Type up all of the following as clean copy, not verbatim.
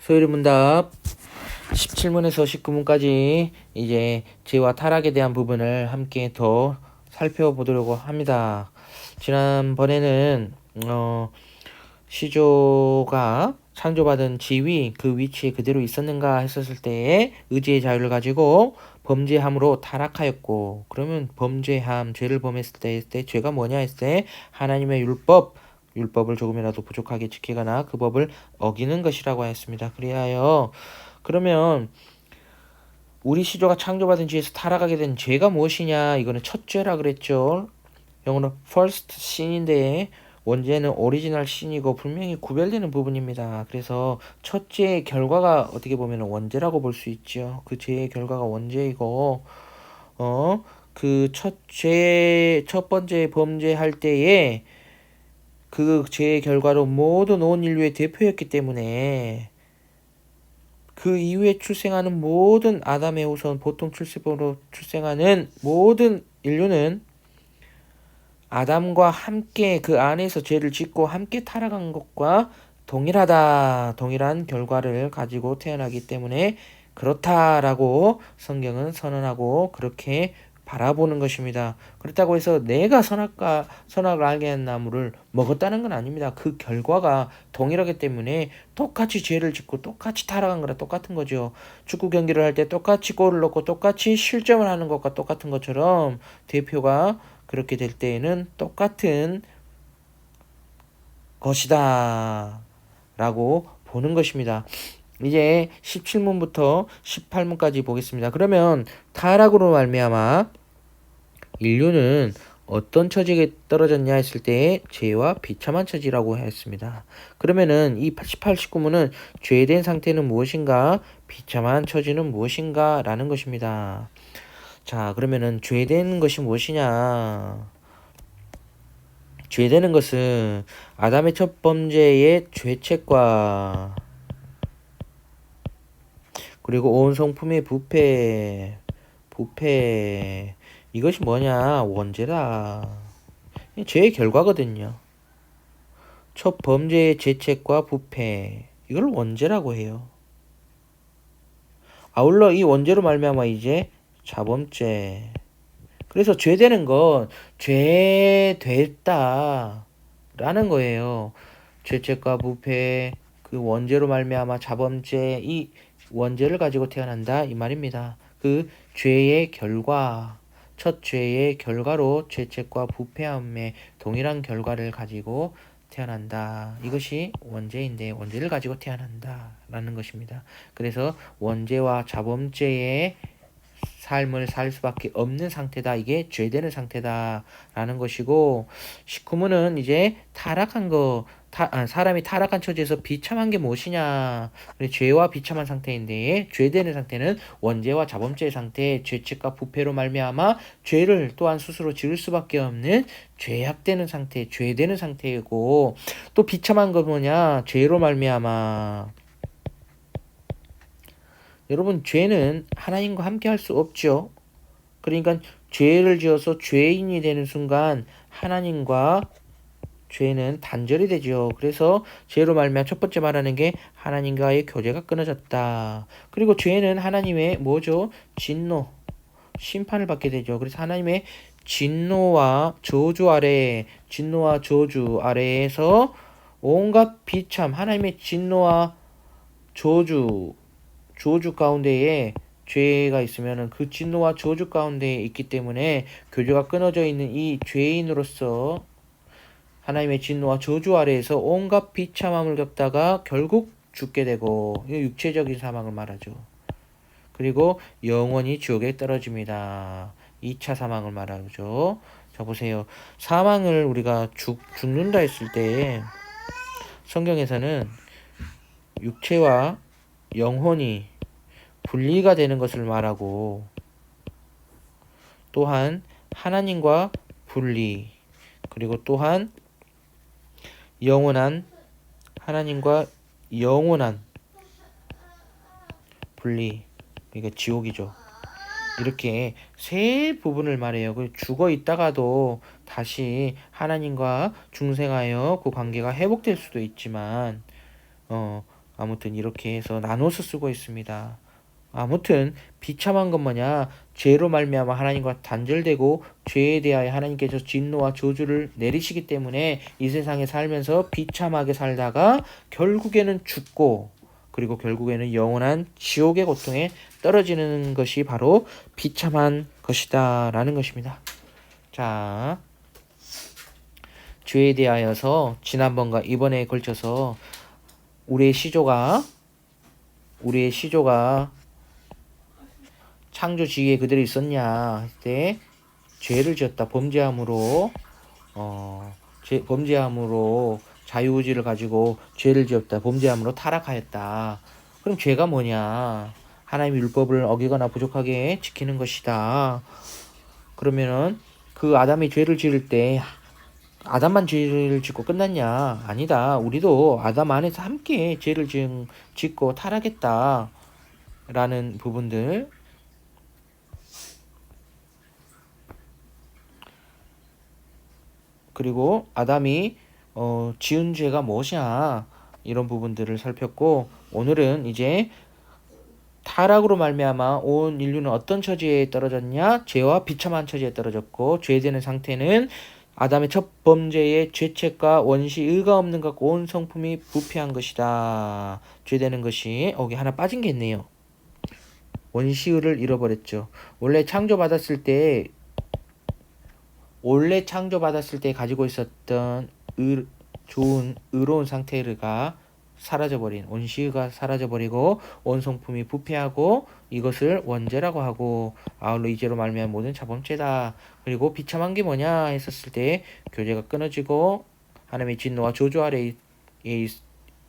소요리 문답 17문에서 19문까지 이제 죄와 타락에 대한 부분을 함께 더 살펴보도록 합니다. 지난번에는 시조가 창조받은 지위 그 위치에 그대로 있었는가 했었을 때에 의지의 자유를 가지고 범죄함으로 타락하였고, 그러면 범죄함, 죄를 범했을 때 죄가 뭐냐 했을 때 하나님의 율법을 조금이라도 부족하게 지키거나 그 법을 어기는 것이라고 하였습니다. 그리하여 그러면 우리 시조가 창조받은 죄에서 타락하게 된 죄가 무엇이냐, 이거는 첫 죄라 그랬죠. 영어로 first sin인데 원죄는 오리지널 신이고 분명히 구별되는 부분입니다. 그래서 첫 죄의 결과가 어떻게 보면 원죄라고 볼 수 있죠. 그 죄의 결과가 원죄이고, 그 첫 번째 범죄할 때에 그 죄의 결과로 모든 온 인류의 대표였기 때문에 그 이후에 출생하는 모든 아담의 후손, 보통 출생으로 출생하는 모든 인류는 아담과 함께 그 안에서 죄를 짓고 함께 타락한 것과 동일한 결과를 가지고 태어나기 때문에 그렇다라고 성경은 선언하고 그렇게 바라보는 것입니다. 그렇다고 해서 내가 선악을 알게 한 나무를 먹었다는 건 아닙니다. 그 결과가 동일하기 때문에 똑같이 죄를 짓고 똑같이 타락한 거랑 똑같은 거죠. 축구 경기를 할 때 똑같이 골을 넣고 똑같이 실점을 하는 것과 똑같은 것처럼 대표가 그렇게 될 때에는 똑같은 것이다 라고 보는 것입니다. 이제 17문부터 18문까지 보겠습니다. 그러면 타락으로 말미암아 인류는 어떤 처지에 떨어졌냐 했을 때 죄와 비참한 처지라고 했습니다. 그러면은 이 18, 19문은 죄된 상태는 무엇인가, 비참한 처지는 무엇인가 라는 것입니다. 자, 그러면은 죄된 것이 무엇이냐? 죄되는 것은 아담의 첫 범죄의 죄책과 그리고 온 성품의 부패 이것이 뭐냐? 원죄다. 죄의 결과거든요. 첫 범죄의 죄책과 부패 이걸 원죄라고 해요. 아울러 이 원죄로 말미암아 이제 자범죄. 그래서 죄되는 건 죄됐다 라는 거예요. 죄책과 부패, 그 원죄로 말미암아 자범죄, 이 원죄를 가지고 태어난다 이 말입니다. 그 죄의 결과, 첫 죄의 결과로 죄책과 부패함의 동일한 결과를 가지고 태어난다. 이것이 원죄인데 원죄를 가지고 태어난다 라는 것입니다. 그래서 원죄와 자범죄의 삶을 살 수밖에 없는 상태다. 이게 죄되는 상태다라는 것이고, 19문은 이제 타락한 거, 사람이 타락한 처지에서 비참한 게 무엇이냐. 죄와 비참한 상태인데, 죄되는 상태는 원죄와 자범죄의 상태, 죄책과 부패로 말미암아 죄를 또한 스스로 지을 수밖에 없는 죄악되는 상태, 죄되는 상태이고, 또 비참한 거 뭐냐, 죄로 말미암아 여러분, 죄는 하나님과 함께 할 수 없죠. 그러니까 죄를 지어서 죄인이 되는 순간 하나님과 죄는 단절이 되죠. 그래서 죄로 말미암아 첫 번째 말하는 게 하나님과의 교제가 끊어졌다. 그리고 죄는 하나님의 뭐죠? 진노, 심판을 받게 되죠. 그래서 하나님의 진노와 저주 아래에서 온갖 비참, 하나님의 진노와 저주 가운데에 죄가 있으면 그 진노와 저주 가운데에 있기 때문에 교제가 끊어져 있는 이 죄인으로서 하나님의 진노와 저주 아래에서 온갖 비참함을 겪다가 결국 죽게 되고, 육체적인 사망을 말하죠. 그리고 영원히 지옥에 떨어집니다. 2차 사망을 말하죠. 자, 보세요. 사망을 우리가 죽는다 했을 때 성경에서는 육체와 영혼이 분리가 되는 것을 말하고, 또한 하나님과 분리, 그리고 또한 하나님과 영원한 분리, 그러니까 지옥이죠. 이렇게 세 부분을 말해요. 죽어 있다가도 다시 하나님과 중생하여 그 관계가 회복될 수도 있지만, 아무튼 이렇게 해서 나눠서 쓰고 있습니다. 아무튼 비참한 건 뭐냐? 죄로 말미암아 하나님과 단절되고 죄에 대하여 하나님께서 진노와 저주를 내리시기 때문에 이 세상에 살면서 비참하게 살다가 결국에는 죽고 그리고 결국에는 영원한 지옥의 고통에 떨어지는 것이 바로 비참한 것이다 라는 것입니다. 자, 죄에 대하여서 지난번과 이번에 걸쳐서 우리의 시조가 창조 지위에 그대로 있었냐 할 때 죄를 지었다. 범죄함으로 자유의지를 가지고 죄를 지었다. 범죄함으로 타락하였다. 그럼 죄가 뭐냐? 하나님의 율법을 어기거나 부족하게 지키는 것이다. 그러면은 그 아담이 죄를 지을 때 아담만 죄를 짓고 끝났냐? 아니다. 우리도 아담 안에서 함께 죄를 짓고 타락했다. 라는 부분들. 그리고 아담이 지은 죄가 무엇이냐? 이런 부분들을 살폈고 오늘은 이제 타락으로 말미암아 온 인류는 어떤 처지에 떨어졌냐? 죄와 비참한 처지에 떨어졌고 죄되는 상태는 아담의 첫 범죄의 죄책과 원시 의가 없는 것과 온 성품이 부패한 것이다. 죄되는 것이 여기 하나 빠진 게 있네요. 원시의를 잃어버렸죠. 원래 창조받았을 때 가지고 있었던 좋은 의로운 상태가 사라져버린 원시의가 사라져버리고 원성품이 부패하고 이것을 원죄라고 하고 아울러 이죄로 말미암은 모든 자범죄다. 그리고 비참한 게 뭐냐 했었을 때 교제가 끊어지고 하나님의 진노와 저주 아래에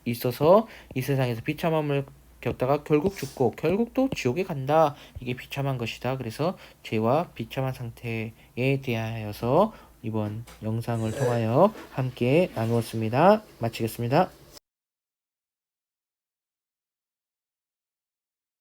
있어서 이 세상에서 비참함을 겪다가 결국 죽고 결국 또 지옥에 간다. 이게 비참한 것이다. 그래서 죄와 비참한 상태에 대하여서 이번 영상을 통하여 함께 나누었습니다. 마치겠습니다.